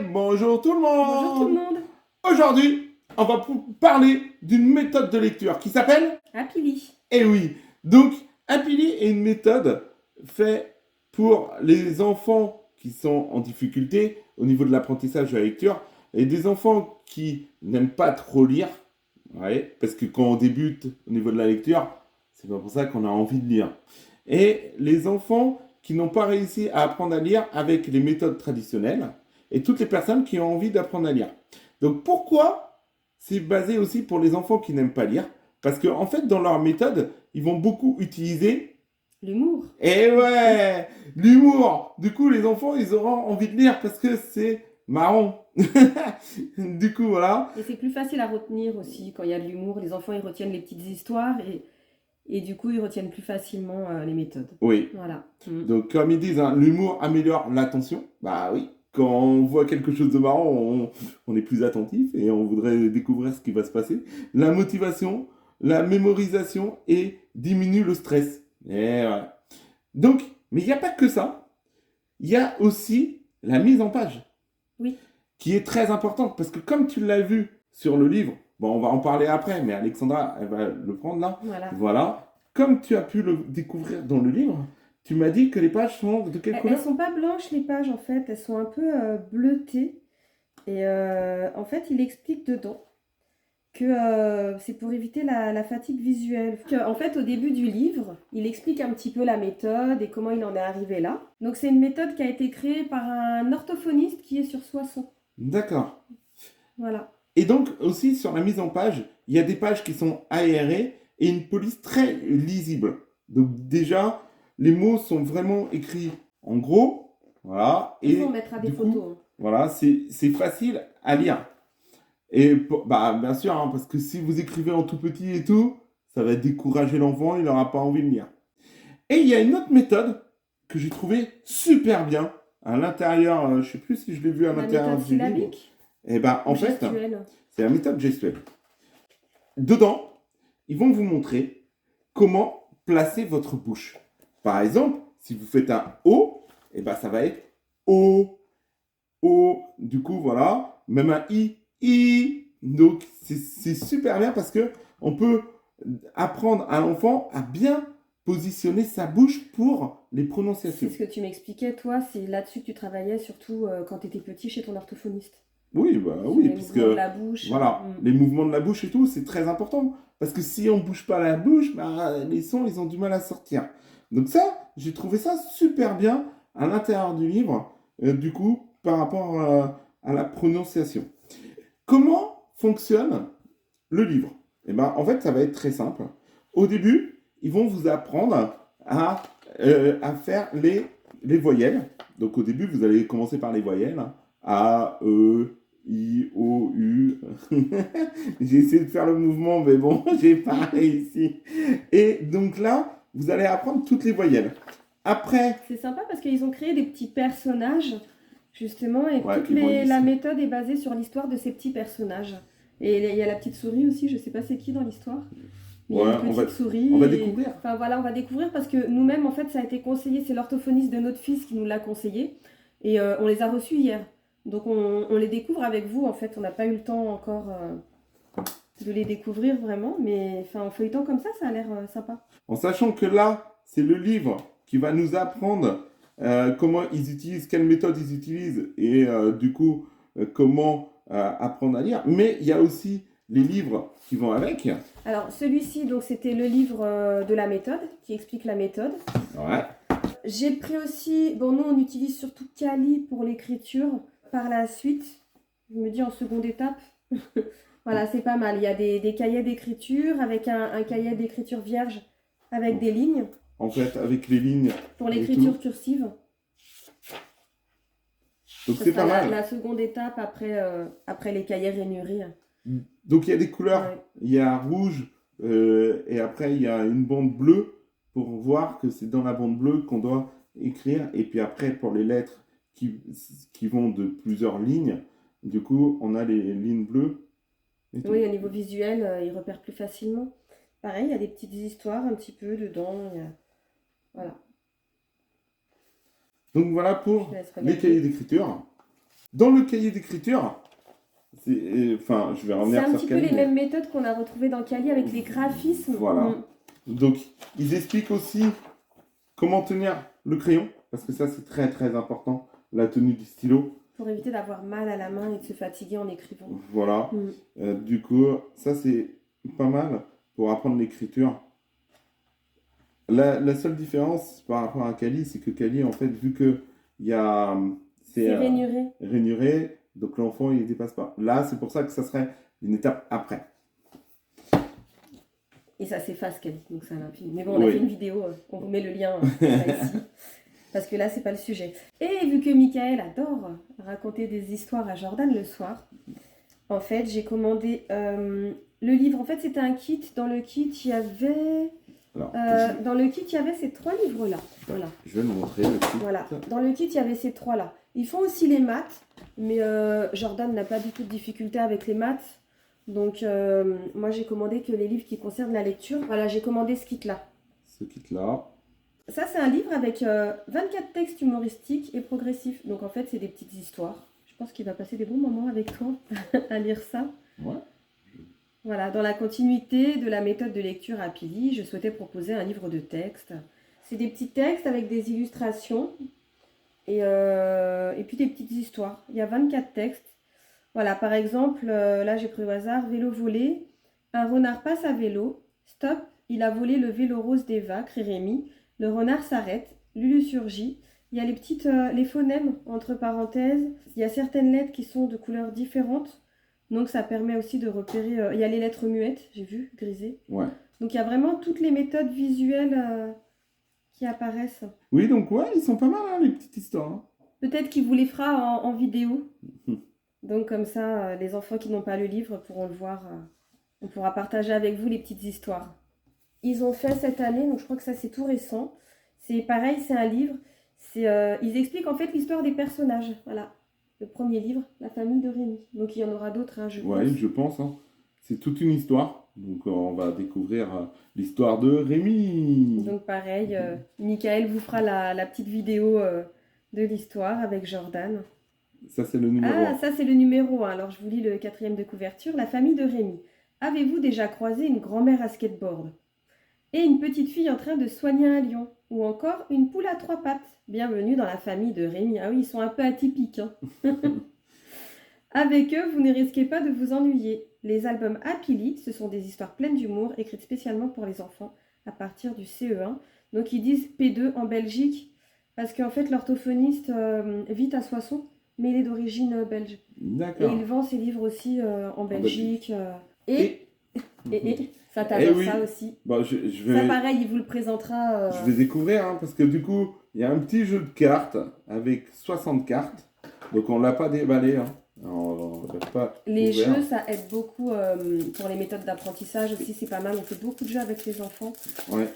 Bonjour tout le Bonjour tout le monde. monde. Aujourd'hui, on va parler d'une méthode de lecture qui s'appelle... Happily. Eh oui, donc Happily est une méthode faite pour les enfants qui sont en difficulté au niveau de l'apprentissage de la lecture et des enfants qui n'aiment pas trop lire, ouais, parce que quand on débute au niveau de la lecture, c'est pas pour ça qu'on a envie de lire. Et les enfants qui n'ont pas réussi à apprendre à lire avec les méthodes traditionnelles et toutes les personnes qui ont envie d'apprendre à lire. Donc pourquoi c'est basé aussi pour les enfants qui n'aiment pas lire? Parce qu'en en fait, dans leur méthode, ils vont beaucoup utiliser... L'humour. Eh ouais, l'humour. Du coup, les enfants, ils auront envie de lire parce que c'est marrant. Du coup, voilà. Et c'est plus facile à retenir aussi quand il y a de l'humour. Les enfants, ils retiennent les petites histoires et du coup, ils retiennent plus facilement les méthodes. Oui. Voilà. Donc, comme ils disent, hein, l'humour améliore l'attention. Bah oui. Quand on voit quelque chose de marrant, on est plus attentif et on voudrait découvrir ce qui va se passer. La motivation, la mémorisation et diminue le stress. Et voilà. Donc, mais il n'y a pas que ça. Il y a aussi la mise en page. Oui. Qui est très importante parce que comme tu l'as vu sur le livre, bon, on va en parler après, mais Alexandra, elle va le prendre là. Voilà. Comme tu as pu le découvrir dans le livre, tu m'as dit que les pages sont de quelle couleur? Elles sont pas blanches les pages en fait, elles sont un peu bleutées. Et en fait, il explique dedans que c'est pour éviter la fatigue visuelle. En fait, au début du livre, il explique un petit peu la méthode et comment il en est arrivé là. Donc c'est une méthode qui a été créée par un orthophoniste qui est sur Soissons. D'accord. Voilà. Et donc aussi sur la mise en page, il y a des pages qui sont aérées et une police très lisible. Donc déjà, les mots sont vraiment écrits en gros. Voilà. Et on mettra des photos. Voilà, c'est facile à lire. Et bah, bien sûr, hein, parce que si vous écrivez en tout petit et tout, ça va décourager l'enfant, il n'aura pas envie de lire. Et il y a une autre méthode que j'ai trouvée super bien à l'intérieur, je ne sais plus si je l'ai vu à l'intérieur du livre. Et ben en fait, c'est la méthode gestuelle. Dedans, ils vont vous montrer comment placer votre bouche. Par exemple, si vous faites un O, et ben ça va être O, O. Du coup, voilà, même un I. Donc c'est super bien parce que on peut apprendre à l'enfant à bien positionner sa bouche pour les prononciations. C'est ce que tu m'expliquais, toi, c'est là-dessus que tu travaillais surtout quand tu étais petit chez ton orthophoniste. Oui, bah oui, parce que de la bouche. Voilà, les mouvements de la bouche et tout, c'est très important. Parce que si on ne bouge pas la bouche, bah, les sons, ils ont du mal à sortir. Donc ça, j'ai trouvé ça super bien à l'intérieur du livre, du coup, par rapport à la prononciation. Comment fonctionne le livre? Eh ben, en fait, ça va être très simple. Au début, ils vont vous apprendre à faire les voyelles. Donc au début, vous allez commencer par les voyelles. A, E, I, O, U. J'ai essayé de faire le mouvement, mais bon, j'ai pas réussi. Et donc là, vous allez apprendre toutes les voyelles. Après... C'est sympa parce qu'ils ont créé des petits personnages, justement, et la méthode est basée sur l'histoire de ces petits personnages. Et il y a la petite souris aussi, je sais pas c'est qui dans l'histoire. Il y a une petite souris. On va découvrir. Enfin voilà, on va découvrir parce que nous-mêmes, en fait, ça a été conseillé, c'est l'orthophoniste de notre fils qui nous l'a conseillé. Et on les a reçus hier. Donc on les découvre avec vous, en fait. On n'a pas eu le temps encore de les découvrir vraiment, mais en feuilletant comme ça a l'air sympa. En sachant que là, c'est le livre qui va nous apprendre comment ils utilisent, quelle méthode ils utilisent et du coup, comment apprendre à lire. Mais il y a aussi les livres qui vont avec. Alors celui-ci, donc c'était le livre de la méthode, qui explique la méthode. Ouais. J'ai pris aussi, bon nous on utilise surtout Kali pour l'écriture. Par la suite, je me dis en seconde étape, voilà c'est pas mal. Il y a des cahiers d'écriture avec un cahier d'écriture vierge avec des lignes. En fait, avec les lignes. Pour l'écriture cursive. Donc c'est pas mal. La seconde étape après les cahiers rainurés. Donc il y a des couleurs. Ouais. Il y a rouge et après il y a une bande bleue pour voir que c'est dans la bande bleue qu'on doit écrire. Et puis après pour les lettres qui vont de plusieurs lignes, du coup on a les lignes bleues. Oui, au niveau visuel, ils repèrent plus facilement. Pareil, il y a des petites histoires un petit peu dedans. Voilà. Donc voilà pour les cahiers d'écriture. Dans le cahier d'écriture, enfin, je vais C'est revenir un sur petit peu Kali, les mais mêmes méthodes qu'on a retrouvées dans Kali avec les graphismes. voilà. Donc, ils expliquent aussi comment tenir le crayon, parce que ça, c'est très très important, la tenue du stylo. Pour éviter d'avoir mal à la main et de se fatiguer en écrivant. Voilà. Du coup, ça, c'est pas mal pour apprendre l'écriture. La seule différence par rapport à Kali, c'est que Kali, en fait, vu que il y a, C'est rainuré. rainuré, donc l'enfant, il ne dépasse pas. Là, c'est pour ça que ça serait une étape après. Et ça s'efface, Kali, donc c'est à l'infini. Mais bon, on a fait une vidéo, on vous met le lien ici. Parce que là, c'est pas le sujet. Et vu que Michael adore raconter des histoires à Jordan le soir, en fait, j'ai commandé le livre. En fait, c'était un kit. Dans le kit, il y avait... dans le kit, il y avait ces 3 livres-là. Voilà. Je vais le montrer, le kit. Voilà. Dans le kit, il y avait ces 3-là. Ils font aussi les maths, mais Jordan n'a pas du tout de difficulté avec les maths. Donc, moi, j'ai commandé que les livres qui concernent la lecture. Voilà, j'ai commandé ce kit-là. Ce kit-là. Ça, c'est un livre avec 24 textes humoristiques et progressifs. Donc, en fait, c'est des petites histoires. Je pense qu'il va passer des bons moments avec toi à lire ça. Ouais. Voilà, dans la continuité de la méthode de lecture à Pili, je souhaitais proposer un livre de textes. C'est des petits textes avec des illustrations et puis des petites histoires. Il y a 24 textes. Voilà, par exemple, là j'ai pris au hasard, vélo volé. Un renard passe à vélo. Stop, il a volé le vélo rose d'Eva, crie Rémi. Le renard s'arrête. Lulu surgit. Il y a les phonèmes entre parenthèses. Il y a certaines lettres qui sont de couleurs différentes. Donc ça permet aussi de repérer. Il y a les lettres muettes, j'ai vu, grisées. Ouais. Donc il y a vraiment toutes les méthodes visuelles qui apparaissent. Oui, donc ouais, ils sont pas mal, hein, les petites histoires. Hein. Peut-être qu'il vous les fera en vidéo. Donc comme ça, les enfants qui n'ont pas le livre pourront le voir. On pourra partager avec vous les petites histoires. Ils ont fait cette année, donc je crois que ça c'est tout récent. C'est pareil, c'est un livre. Ils expliquent en fait l'histoire des personnages. Voilà. Le premier livre, La famille de Rémi. Donc il y en aura d'autres, hein, je pense. Oui, je pense. Hein. C'est toute une histoire. Donc on va découvrir l'histoire de Rémi. Donc pareil, Michael vous fera la petite vidéo de l'histoire avec Jordan. Ça c'est le numéro 1. Ah, ça c'est le numéro 1. Alors je vous lis le 4e de couverture. La famille de Rémi. Avez-vous déjà croisé une grand-mère à skateboard? Et une petite fille en train de soigner un lion? Ou encore une poule à 3 pattes? Bienvenue dans la famille de Rémi. Ah oui, ils sont un peu atypiques. Hein. Avec eux, vous ne risquez pas de vous ennuyer. Les albums Happy Lit, ce sont des histoires pleines d'humour, écrites spécialement pour les enfants à partir du CE1. Donc ils disent P2 en Belgique, parce qu'en fait l'orthophoniste vit à Soissons, mais il est d'origine belge. D'accord. Et il vend ses livres aussi en Belgique. Et ça oui. ça aussi. Bon, je vais... Ça pareil, il vous le présentera. Je vais découvrir, hein, parce que du coup, il y a un petit jeu de cartes avec 60 cartes. Donc on ne l'a pas déballé. Hein. On l'a pas les ouvert. jeux, ça aide beaucoup pour les méthodes d'apprentissage aussi, c'est pas mal. On fait beaucoup de jeux avec les enfants. Ouais.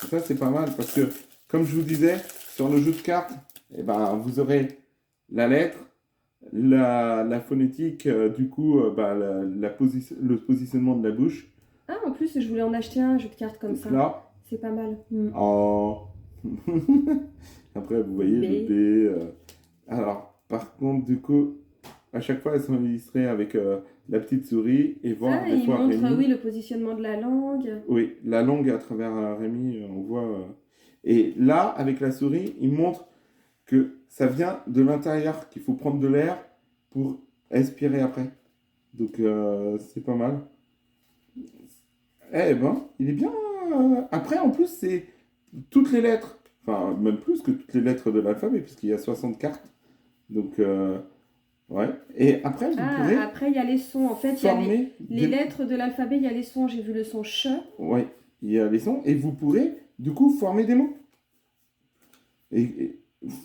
Ça, c'est pas mal parce que, comme je vous disais, sur le jeu de cartes, eh ben, vous aurez la lettre, la phonétique, du coup, le positionnement de la bouche. Ah, en plus, je voulais en acheter un jeu de cartes comme donc ça. Là. C'est pas mal. Oh. Après, vous voyez le B. Alors, par contre, du coup, à chaque fois, elles sont illustrées avec la petite souris et voir des il fois montre, Rémi. oui, le positionnement de la langue. Oui, la langue à travers Rémi, on voit. Et là, avec la souris, il montre que ça vient de l'intérieur, qu'il faut prendre de l'air pour expirer après. Donc, c'est pas mal. Eh ben, il est bien. Après, en plus, c'est toutes les lettres. Enfin, même plus que toutes les lettres de l'alphabet, puisqu'il y a 60 cartes. Donc, ouais. Et après, vous pourrez. Après, il y a les sons. En fait, il y a les lettres de l'alphabet, il y a les sons. J'ai vu le son ch. Oui, il y a les sons. Et vous pourrez, du coup, former des mots. Et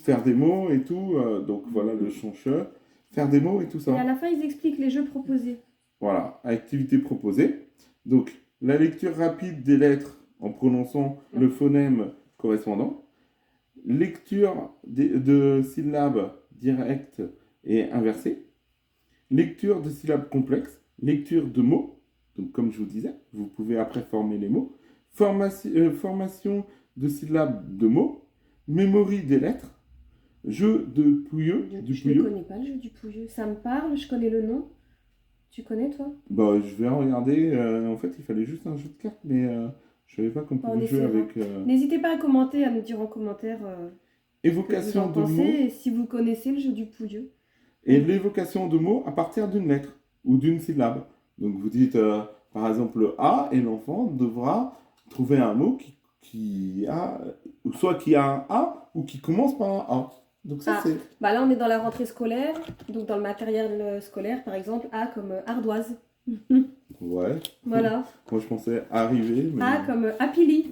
faire des mots et tout. Donc, voilà le son ch. Faire des mots et tout ça. Et à la fin, ils expliquent les jeux proposés. Voilà, activité proposée. Donc, la lecture rapide des lettres en prononçant le phonème correspondant. Lecture de syllabes directes et inversées. Lecture de syllabes complexes. Lecture de mots. Donc, comme je vous disais, vous pouvez après former les mots. Formation de syllabes de mots. Mémorie des lettres. jeu de Pouilleux. Du Je ne Pouilleux. connais pas, le jeu du Pouilleux. Ça me parle, je connais le nom. Tu connais, toi? Bah, je vais regarder. En fait, il fallait juste un jeu de cartes, mais je savais pas qu'on On pouvait jouer essaiera. avec N'hésitez pas à commenter, à nous dire en commentaire ce que vous évocation en de pensez mots. et si vous connaissez le jeu du Pouilleux. Et l'évocation de mots à partir d'une lettre ou d'une syllabe. Donc vous dites par exemple le A et l'enfant devra trouver un mot qui a, soit qui a un A ou qui commence par un A. Donc ça Ah, c'est... bah là on est dans la rentrée scolaire, donc dans le matériel scolaire par exemple, A comme ardoise. Ouais. Voilà. Moi je pensais arriver, mais... A comme apili.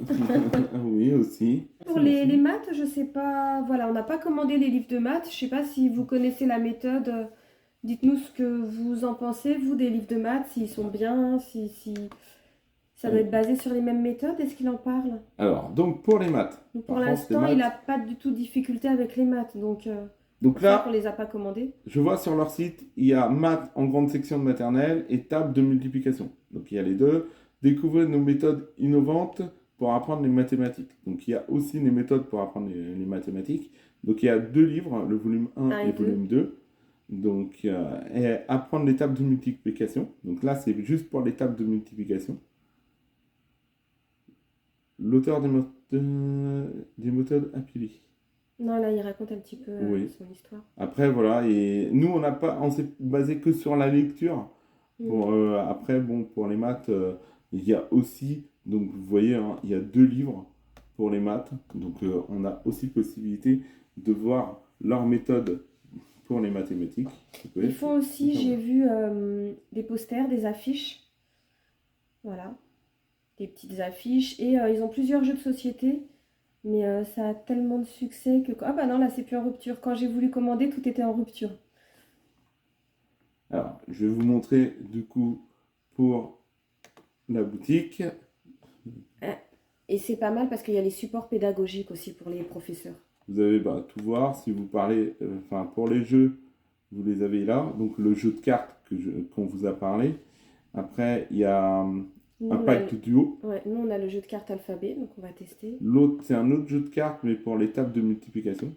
Oui, aussi. Pour les maths, je sais pas, voilà, on n'a pas commandé les livres de maths, je sais pas si vous connaissez la méthode. Dites-nous ce que vous en pensez, vous, des livres de maths, s'ils sont bien, si ça doit être basé sur les mêmes méthodes, est-ce qu'il en parle? Alors, donc pour les maths. Donc, pour Par contre, l'instant, les il n'a maths- pas du tout de difficulté avec les maths, donc Donc pour ça là, qu'on les a pas commandés. je vois sur leur site, il y a maths en grande section de maternelle et table de multiplication. Donc il y a les deux. Découvrez nos méthodes innovantes pour apprendre les mathématiques. Donc il y a aussi les méthodes pour apprendre les mathématiques. Donc il y a 2 livres, le volume 1 Un et et volume 2. Donc et apprendre les tables de multiplication. Donc là c'est juste pour les tables de multiplication. L'auteur des méthodes Apili. Non, là, il raconte un petit peu Oui. son histoire. Après voilà, et nous on s'est basé que sur la lecture. Pour, après, bon, pour les maths, il y a aussi, donc vous voyez, hein, il y a 2 livres pour les maths. Donc on a aussi possibilité de voir leur méthode pour les mathématiques. Ils font aussi, j'ai vu des posters, des affiches. Voilà. Des petites affiches. Et ils ont plusieurs jeux de société. Mais ça a tellement de succès que... Ah bah non, là, c'est plus en rupture. Quand j'ai voulu commander, tout était en rupture. Alors, je vais vous montrer du coup pour la boutique. Et c'est pas mal parce qu'il y a les supports pédagogiques aussi pour les professeurs. Vous avez tout voir. Si vous parlez, enfin pour les jeux, vous les avez là. Donc le jeu de cartes qu'on vous a parlé. Après, il y a Nous, un on a pacte duo. Ouais, nous, on a le jeu de cartes alphabet, donc on va tester. L'autre, c'est un autre jeu de cartes, mais pour les tables de multiplication.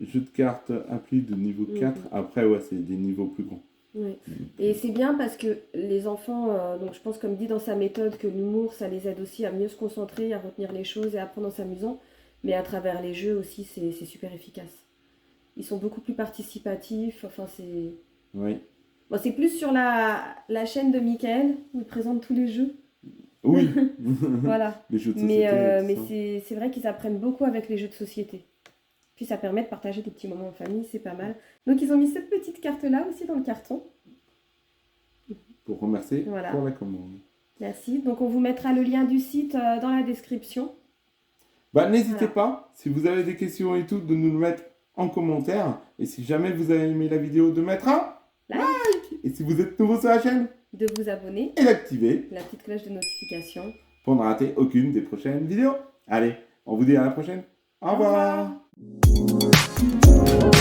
Jeu de cartes appli de niveau 4. Après, ouais, c'est des niveaux plus grands. Ouais. Et c'est bien parce que les enfants, donc je pense comme dit dans sa méthode que l'humour, ça les aide aussi à mieux se concentrer, à retenir les choses et à apprendre en s'amusant. Mais à travers les jeux aussi, c'est super efficace. Ils sont beaucoup plus participatifs. Enfin, c'est... Oui. Bon, c'est plus sur la chaîne de Michael où il présente tous les jeux. Oui. Voilà. Les jeux de société. Mais c'est vrai qu'ils apprennent beaucoup avec les jeux de société. Puis ça permet de partager des petits moments en famille, c'est pas mal. Donc ils ont mis cette petite carte-là aussi dans le carton. Pour remercier Voilà. pour la commande. Merci. Donc on vous mettra le lien du site dans la description. N'hésitez pas, si vous avez des questions et tout, de nous le mettre en commentaire. Et si jamais vous avez aimé la vidéo, de mettre un like. Et si vous êtes nouveau sur la chaîne, De vous abonner. Et d'activer La petite cloche de notification. pour ne rater aucune des prochaines vidéos. Allez, on vous dit à la prochaine. Au revoir. Au revoir.